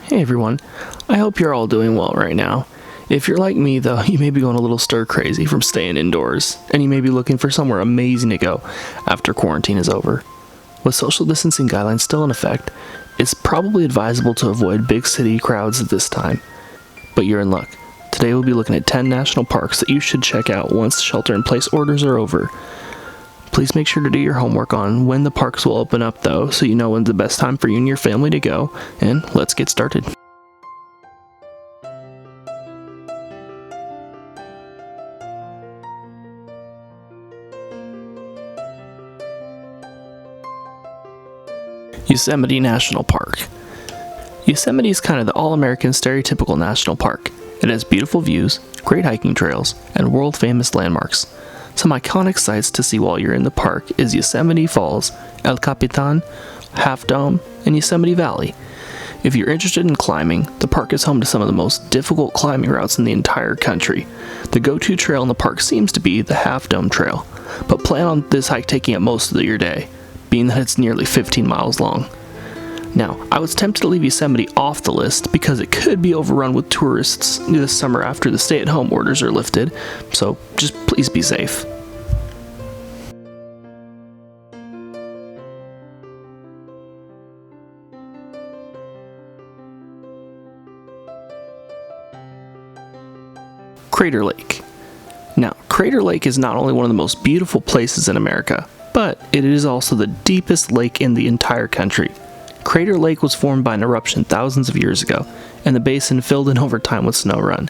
Hey everyone, I hope you're all doing well right now. If you're like me though, you may be going a little stir crazy from staying indoors, and you may be looking for somewhere amazing to go after quarantine is over. With social distancing guidelines still in effect, it's probably advisable to avoid big city crowds at this time. But you're in luck. Today we'll be looking at 10 national parks that you should check out once shelter-in-place orders are over. Please make sure to do your homework on when the parks will open up though, so you know when's the best time for you and your family to go, and let's get started. Yosemite National Park. Yosemite is kind of the all-American stereotypical national park. It has beautiful views, great hiking trails, and world-famous landmarks. Some iconic sights to see while you're in the park is Yosemite Falls, El Capitan, Half Dome, and Yosemite Valley. If you're interested in climbing, the park is home to some of the most difficult climbing routes in the entire country. The go-to trail in the park seems to be the Half Dome Trail, but plan on this hike taking up most of your day, being that it's nearly 15 miles long. Now, I was tempted to leave Yosemite off the list because it could be overrun with tourists this summer after the stay-at-home orders are lifted, so just please be safe. Crater Lake. Now, Crater Lake is not only one of the most beautiful places in America, but it is also the deepest lake in the entire country. Crater Lake was formed by an eruption thousands of years ago, and the basin filled in over time with snow run.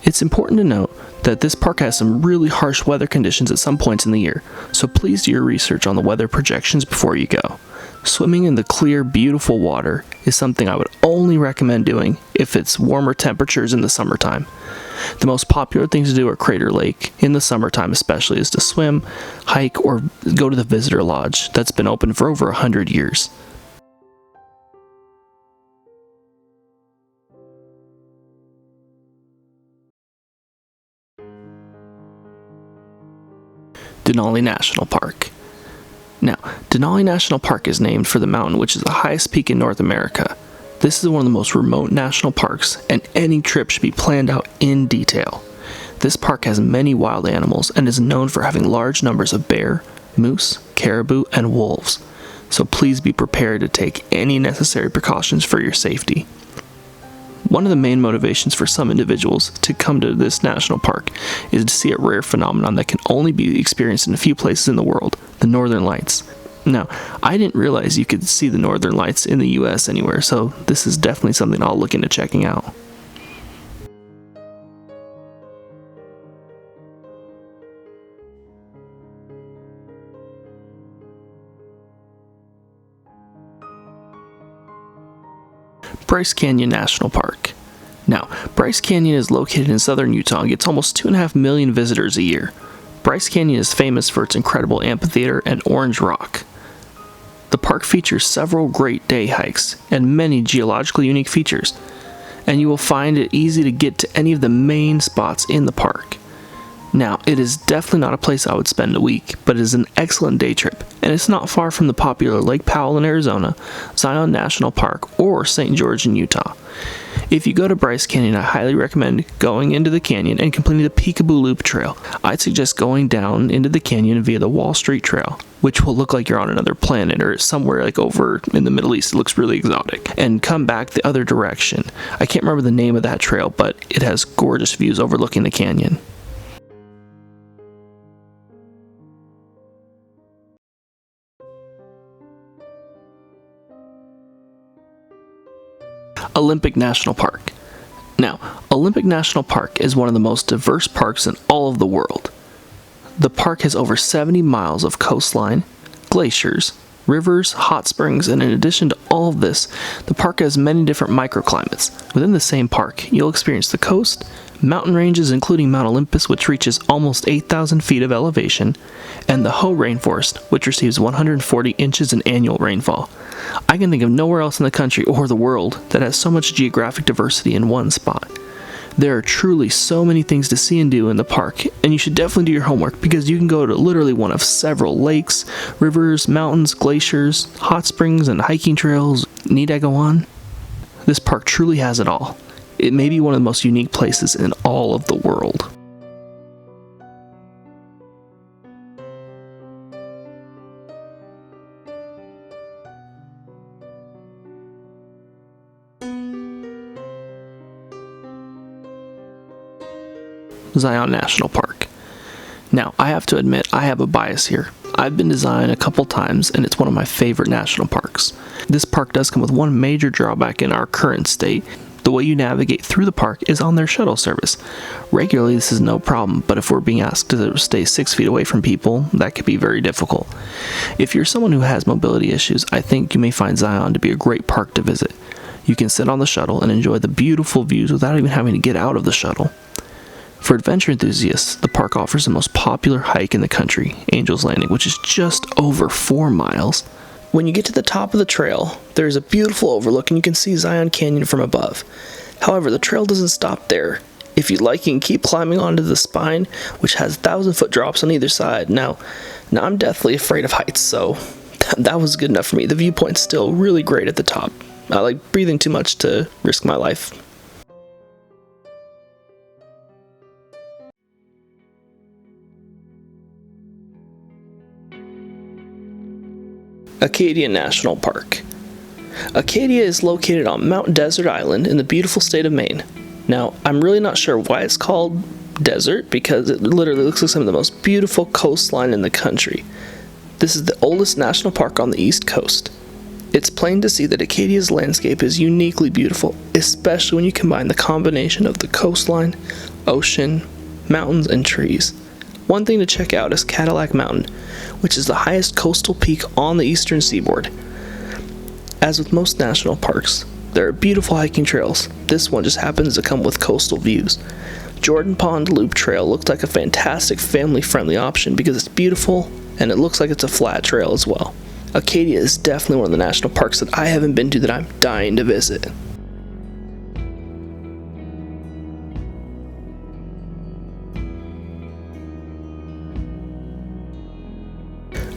It's important to note that this park has some really harsh weather conditions at some points in the year, so please do your research on the weather projections before you go. Swimming in the clear, beautiful water is something I would only recommend doing if it's warmer temperatures in the summertime. The most popular things to do at Crater Lake, in the summertime especially, is to swim, hike, or go to the visitor lodge that's been open for over 100 years. Denali National Park. Now, Denali National Park is named for the mountain which is the highest peak in North America. This is one of the most remote national parks, and any trip should be planned out in detail. This park has many wild animals and is known for having large numbers of bear, moose, caribou, and wolves, so please be prepared to take any necessary precautions for your safety. One of the main motivations for some individuals to come to this national park is to see a rare phenomenon that can only be experienced in a few places in the world, the Northern Lights. Now, I didn't realize you could see the Northern Lights in the US anywhere, so this is definitely something I'll look into checking out. Bryce Canyon National Park. Now, Bryce Canyon is located in southern Utah and gets almost 2.5 million visitors a year. Bryce Canyon is famous for its incredible amphitheater and orange rock. The park features several great day hikes and many geologically unique features, and you will find it easy to get to any of the main spots in the park. Now, it is definitely not a place I would spend a week, but it is an excellent day trip, and it's not far from the popular Lake Powell in Arizona, Zion National Park, or St. George in Utah. If you go to Bryce Canyon, I highly recommend going into the canyon and completing the Peekaboo Loop Trail. I'd suggest going down into the canyon via the Wall Street Trail, which will look like you're on another planet or somewhere like over in the Middle East. It looks really exotic. And come back the other direction. I can't remember the name of that trail, but it has gorgeous views overlooking the canyon. Olympic National Park. Now, Olympic National Park is one of the most diverse parks in all of the world. The park has over 70 miles of coastline, glaciers, rivers, hot springs, and in addition to all of this, the park has many different microclimates. Within the same park, you'll experience the coast, mountain ranges including Mount Olympus, which reaches almost 8,000 feet of elevation, and the Hoh Rainforest, which receives 140 inches in annual rainfall. I can think of nowhere else in the country or the world that has so much geographic diversity in one spot. There are truly so many things to see and do in the park, and you should definitely do your homework because you can go to literally one of several lakes, rivers, mountains, glaciers, hot springs, and hiking trails. Need I go on? This park truly has it all. It may be one of the most unique places in all of the world. Zion National Park. Now, I have to admit, I have a bias here. I've been to Zion a couple times, and it's one of my favorite national parks. This park does come with one major drawback in our current state. The way you navigate through the park is on their shuttle service. Regularly, this is no problem, but if we're being asked to stay 6 feet away from people, that could be very difficult. If you're someone who has mobility issues, I think you may find Zion to be a great park to visit. You can sit on the shuttle and enjoy the beautiful views without even having to get out of the shuttle. For adventure enthusiasts, the park offers the most popular hike in the country, Angel's Landing, which is just over 4 miles. When you get to the top of the trail, there is a beautiful overlook and you can see Zion Canyon from above. However, the trail doesn't stop there. If you'd like, you can keep climbing onto the spine, which has 1,000-foot drops on either side. Now I'm deathly afraid of heights, so that was good enough for me. The viewpoint's still really great at the top. I like breathing too much to risk my life. Acadia National Park. Acadia is located on Mount Desert Island in the beautiful state of Maine. Now, I'm really not sure why it's called desert, because it literally looks like some of the most beautiful coastline in the country. This is the oldest national park on the East Coast. It's plain to see that Acadia's landscape is uniquely beautiful, especially when you combine the combination of the coastline, ocean, mountains, and trees. One thing to check out is Cadillac Mountain, which is the highest coastal peak on the eastern seaboard. As with most national parks, there are beautiful hiking trails. This one just happens to come with coastal views. Jordan Pond Loop Trail looks like a fantastic family-friendly option because it's beautiful and it looks like it's a flat trail as well. Acadia is definitely one of the national parks that I haven't been to that I'm dying to visit.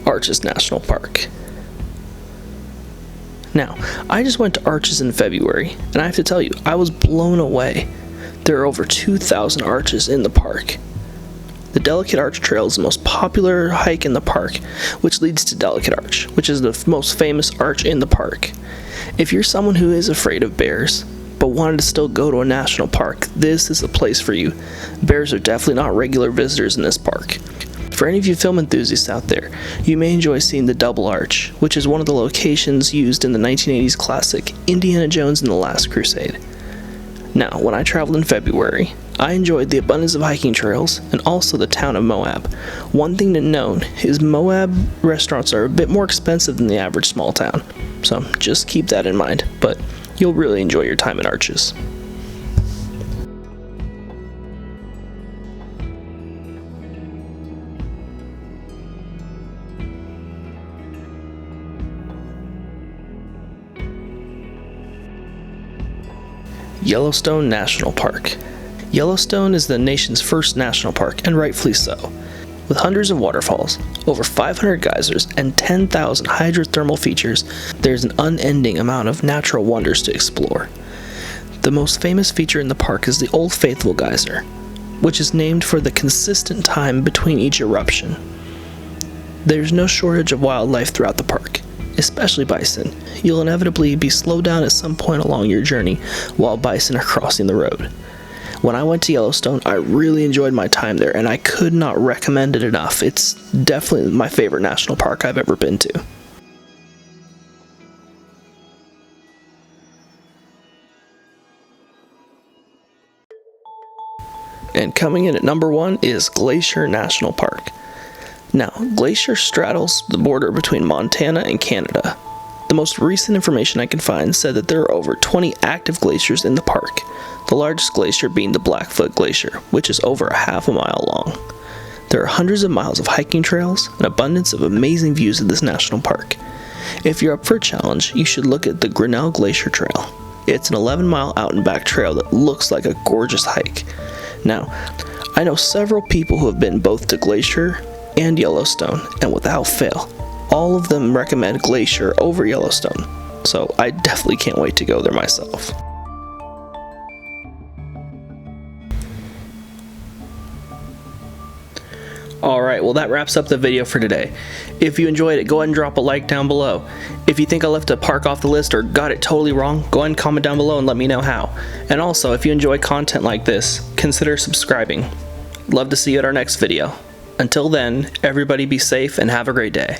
Arches National Park. Now, I just went to Arches in February, and I have to tell you, I was blown away. There are over 2,000 arches in the park. The Delicate Arch Trail is the most popular hike in the park, which leads to Delicate Arch, which is the most famous arch in the park. If you're someone who is afraid of bears, but wanted to still go to a national park, this is the place for you. Bears are definitely not regular visitors in this park. For any of you film enthusiasts out there, you may enjoy seeing the Double Arch, which is one of the locations used in the 1980s classic Indiana Jones and the Last Crusade. Now, when I traveled in February, I enjoyed the abundance of hiking trails and also the town of Moab. One thing to note is Moab restaurants are a bit more expensive than the average small town, so just keep that in mind, but you'll really enjoy your time at Arches. Yellowstone National Park. Yellowstone is the nation's first national park, and rightfully so. With hundreds of waterfalls, over 500 geysers, and 10,000 hydrothermal features, there's an unending amount of natural wonders to explore. The most famous feature in the park is the Old Faithful geyser, which is named for the consistent time between each eruption. There's no shortage of wildlife throughout the park, especially bison. You'll inevitably be slowed down at some point along your journey while bison are crossing the road. When I went to Yellowstone, I really enjoyed my time there, and I could not recommend it enough. It's definitely my favorite national park I've ever been to. And coming in at number 1 is Glacier National Park. Now, Glacier straddles the border between Montana and Canada. The most recent information I could find said that there are over 20 active glaciers in the park, the largest glacier being the Blackfoot Glacier, which is over a half a mile long. There are hundreds of miles of hiking trails, an abundance of amazing views of this national park. If you're up for a challenge, you should look at the Grinnell Glacier Trail. It's an 11-mile out and back trail that looks like a gorgeous hike. Now, I know several people who have been both to Glacier and Yellowstone, and without fail, all of them recommend Glacier over Yellowstone. So I definitely can't wait to go there myself. Alright, well that wraps up the video for today. If you enjoyed it, go ahead and drop a like down below. If you think I left a park off the list or got it totally wrong, go ahead and comment down below and let me know how. And also, if you enjoy content like this, consider subscribing. Love to see you at our next video. Until then, everybody be safe and have a great day.